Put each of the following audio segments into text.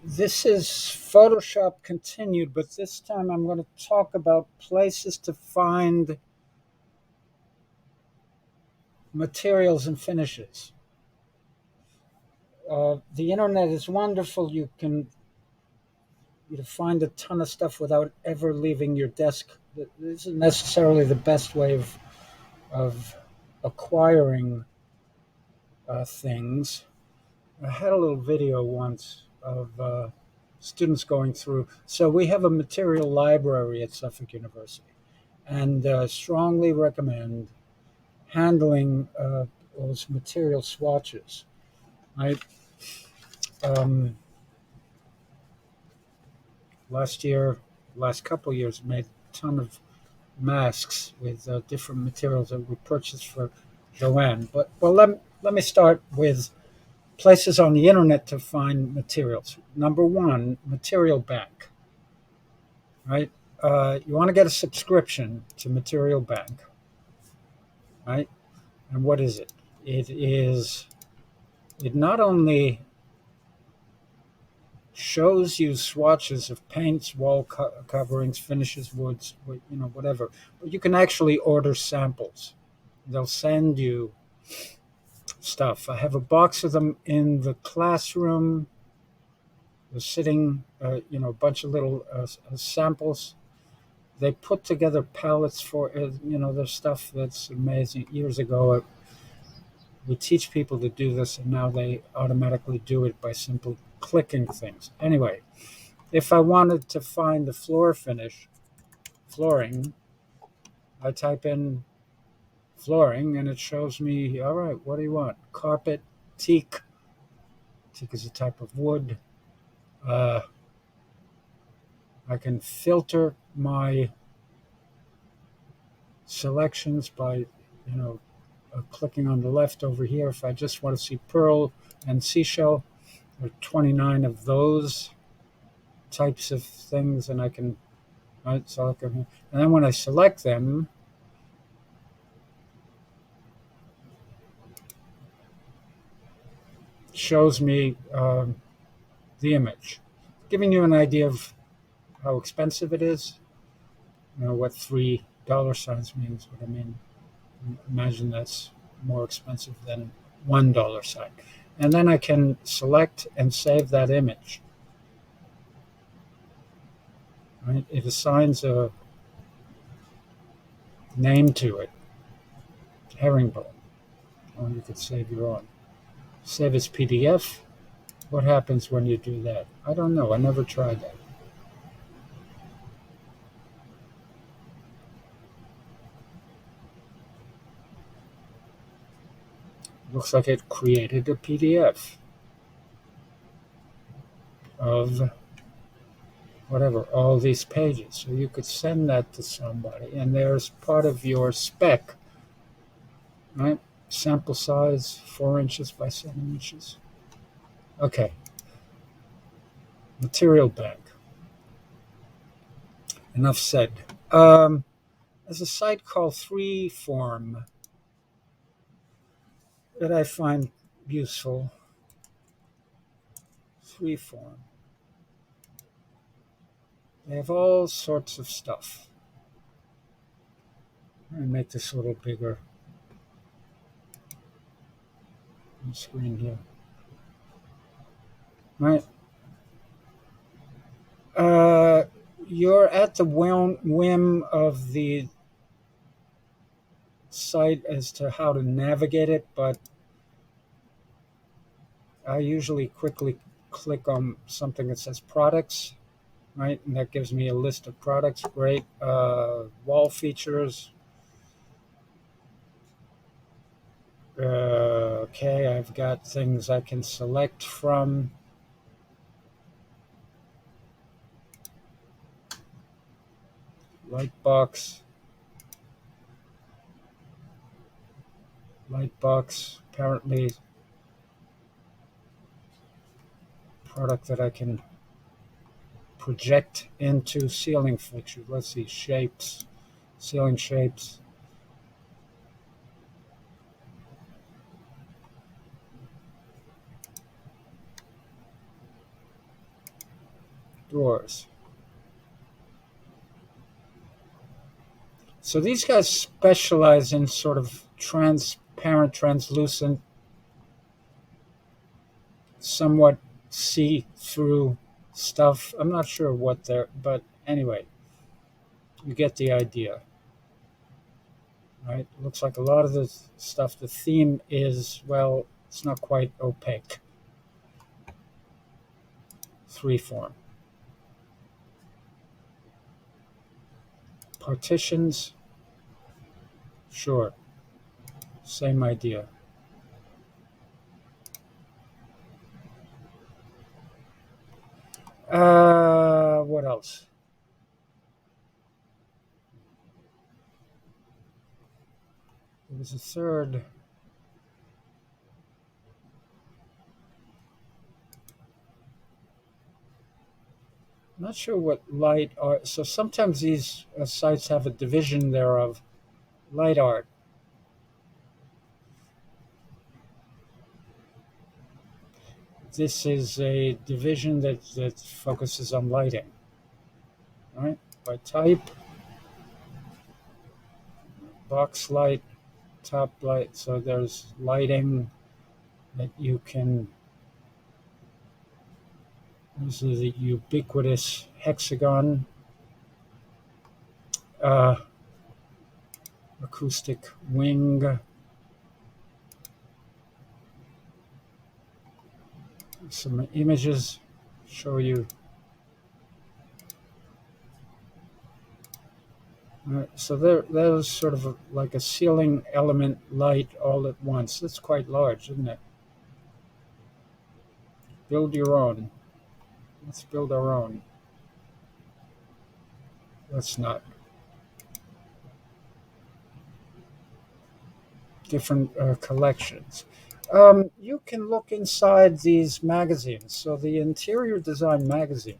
This is Photoshop continued, but this time I'm going to talk about places to find materials and finishes. The internet is wonderful. You find a ton of stuff without ever leaving your desk. This isn't necessarily the best way of acquiring things. I had a little video once of students going through. So we have a material library at Suffolk University, and strongly recommend handling those material swatches. I um, last year, last couple of years, made a ton of masks with different materials that we purchased for Joanne. But well, let me start with places on the internet to find materials. Number one, Material Bank. Right, you want to get a subscription to Material Bank, right? And what is it? It not only shows you swatches of paints, coverings, finishes, woods, whatever. But you can actually order samples. They'll send you stuff. I have a box of them in the classroom. They're sitting, a bunch of little samples. They put together palettes for, there's stuff that's amazing. Years ago, we teach people to do this, and now they automatically do it by simply clicking things. Anyway, if I wanted to find the flooring, I type in flooring and it shows me, all right, what do you want? Carpet, teak. Teak is a type of wood. Uh, I can filter my selections by, clicking on the left over here. If I just want to see pearl and seashell, there are 29 of those types of things, and I can select them. And then when I select them, it shows me the image, giving you an idea of how expensive it is. You know what $3 means. What I mean, imagine that's more expensive than $1. And then I can select and save that image. Right? It assigns a name to it, herringbone. Or you could save your own. Save as PDF. What happens when you do that? I don't know. I never tried that. Looks like it created a PDF of whatever, all these pages. So you could send that to somebody, and there's part of your spec, right? Sample size 4 inches by 7 inches. Okay, Material Bank. Enough said. There's a site called Freeform that I find useful. Freeform. They have all sorts of stuff. Let me make this a little bigger on the screen here. Right. Uh, you're at the whim of the site as to how to navigate it, but I usually quickly click on something that says products, right? And that gives me a list of products. Great. Wall features. Okay, I've got things I can select from. Lightbox. Lightbox, apparently product that I can project into ceiling fixtures. Let's see, shapes, ceiling shapes. drawers. So these guys specialize in sort of transparent, translucent, somewhat see-through stuff. I'm not sure what they're, but anyway, you get the idea, right? Looks like a lot of the stuff, the theme is, well, it's not quite opaque. Three form. Partitions, sure, same idea. What else? There was a third. I'm not sure what light art. So sometimes these sites have a division thereof. Light art. This is a division that focuses on lighting. Right? By type, box light, top light. So there's lighting that you can. This is the ubiquitous hexagon. Uh, Acoustic wing. Some images show you. So there's sort of like a ceiling element light all at once. That's quite large, isn't it? Build your own. Let's build our own. Let's not. Different collections. You can look inside these magazines. So the Interior Design Magazine,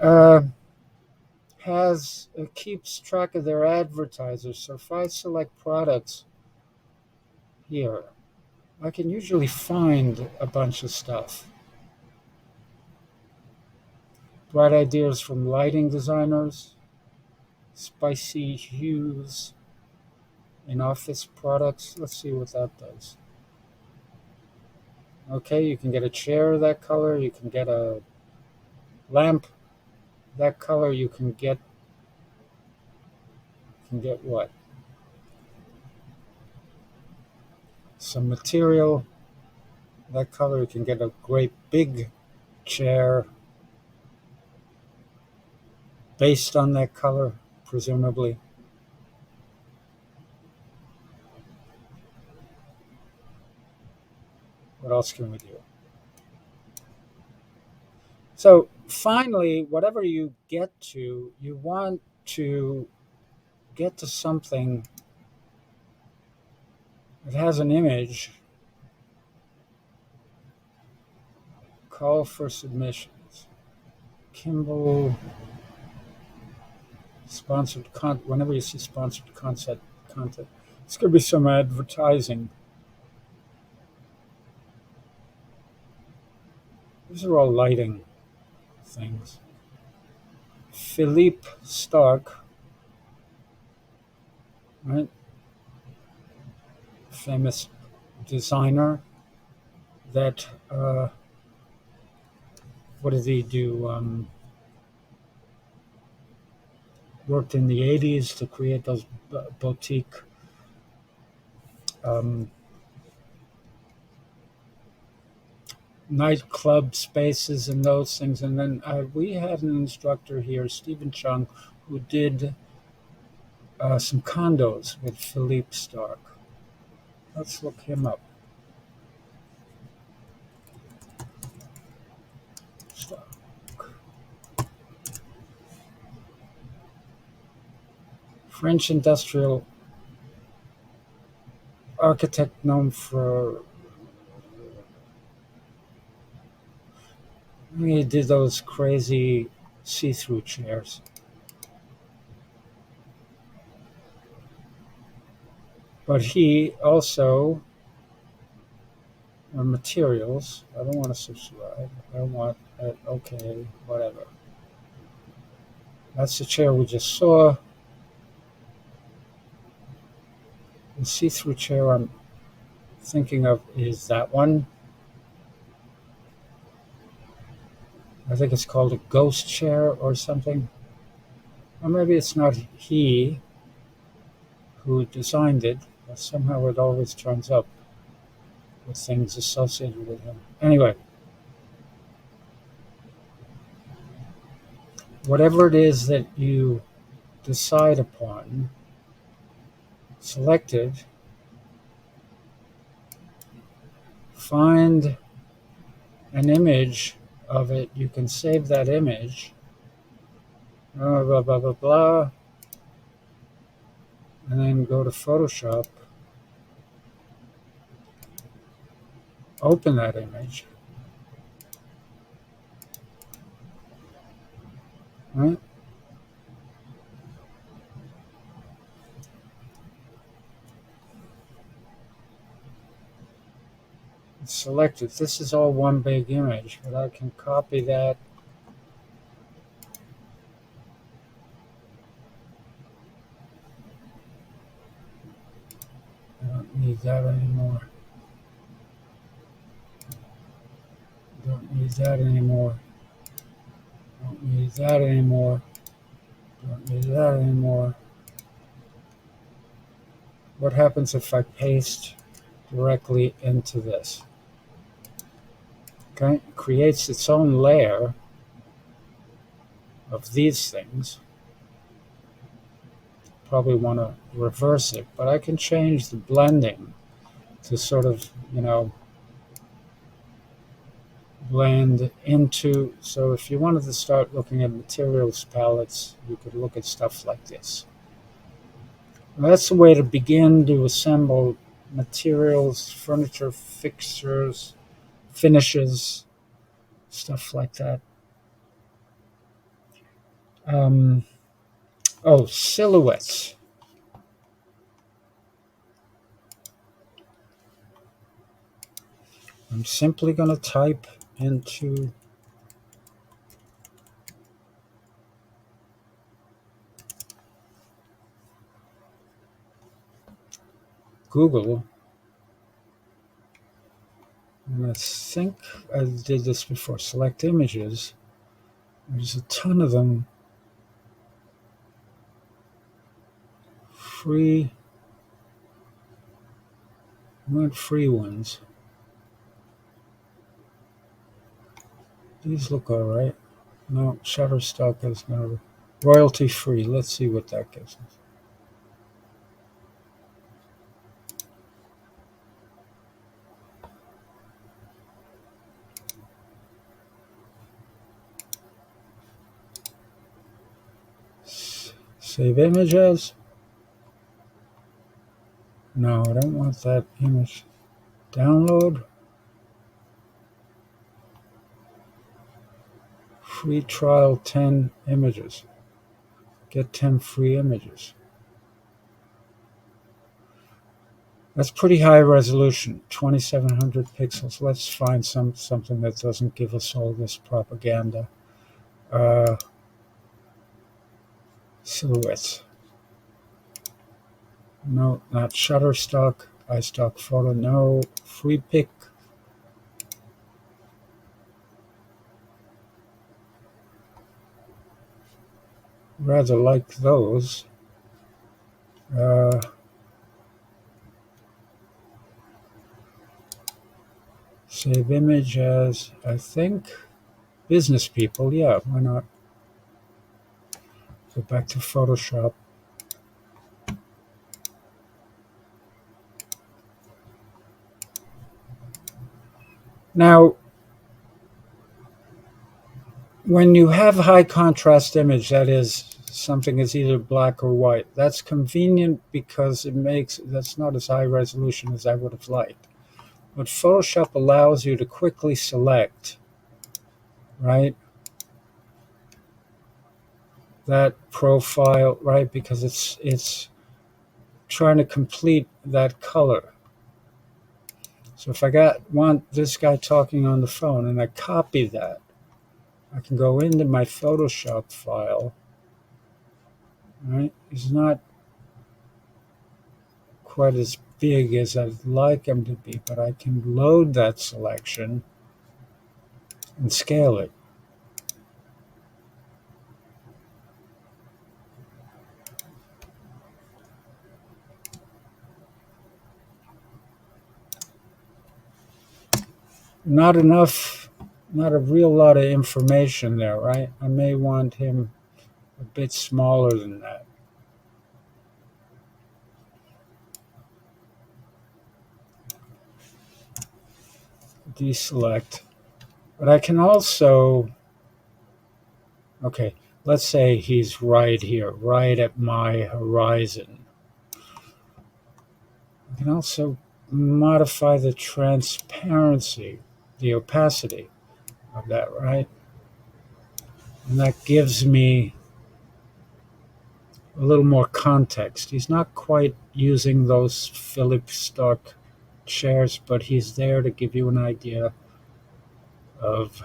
uh, keeps track of their advertisers. So if I select products here, I can usually find a bunch of stuff. Bright ideas from lighting designers, spicy hues in office products. Let's see what that does. Okay, you can get a chair that color, you can get a lamp that color, you can get what? Some material that color, you can get a great big chair based on that color, presumably. What else can we do? So finally, whatever you get to, you want to get to something that has an image. Call for submissions. Kimball sponsored content. Whenever you see sponsored content, it's going to be some advertising. These are all lighting things. Philippe Stark, right? Famous designer that, what did he do? Worked in the 80s to create those boutique um, nightclub spaces and those things. And then we had an instructor here, Stephen Chung, who did some condos with Philippe Stark. Let's look him up. Stark. French industrial architect known for. He did those crazy see-through chairs. But he also, materials, I don't want to subscribe. I don't want, okay, whatever. That's the chair we just saw. The see-through chair I'm thinking of is that one. I think it's called a ghost chair or something. Or maybe it's not he who designed it, but somehow it always turns up with things associated with him. Anyway, whatever it is that you decide upon, select it, find an image of it. You can save that image, blah, blah, blah, blah, blah, and then go to Photoshop, open that image, right? Select it. This is all one big image, but I can copy that. I don't need that anymore. Don't need that anymore. Don't need that anymore. Don't need that anymore. What happens if I paste directly into this? Okay, it creates its own layer of these things. Probably want to reverse it, but I can change the blending to sort of, blend into. So if you wanted to start looking at materials palettes, you could look at stuff like this. And that's the way to begin to assemble materials, furniture, fixtures, finishes, stuff like that. Silhouettes. I'm simply going to type into Google, and I think I did this before. Select images. There's a ton of them. Free. I want free ones. These look all right. No, Shutterstock is going to royalty free. Let's see what that gives us. Save image as. No, I don't want that image. Download. Free trial 10 images. Get 10 free images. That's pretty high resolution, 2700 pixels. Let's find something that doesn't give us all this propaganda. Silhouettes. No, not Shutterstock. iStock Photo. No. Free pick. Rather like those. Save image as, I think, business people. Yeah, why not? Go back to Photoshop. Now, when you have high contrast image, that is, something is either black or white, that's convenient because that's not as high resolution as I would have liked. But Photoshop allows you to quickly select, right? that profile, right? Because it's trying to complete that color. So if want this guy talking on the phone and I copy that, I can go into my Photoshop file, right? It's not quite as big as I'd like him to be, but I can load that selection and scale it. Not enough, not a real lot of information there, right? I may want him a bit smaller than that. Deselect. But I can also, okay, let's say he's right here, right at my horizon. I can also modify the transparency, the opacity of that, right? And that gives me a little more context. He's not quite using those Philip Stark chairs, but he's there to give you an idea of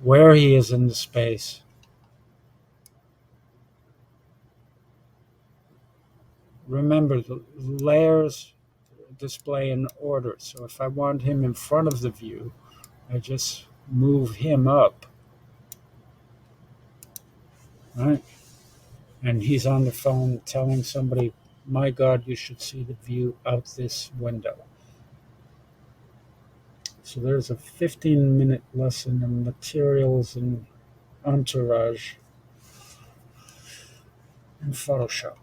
where he is in the space. Remember, the layers display in order. So if I want him in front of the view, I just move him up, right? And he's on the phone telling somebody, my God, you should see the view out this window. So there's a 15-minute lesson in materials and entourage in Photoshop.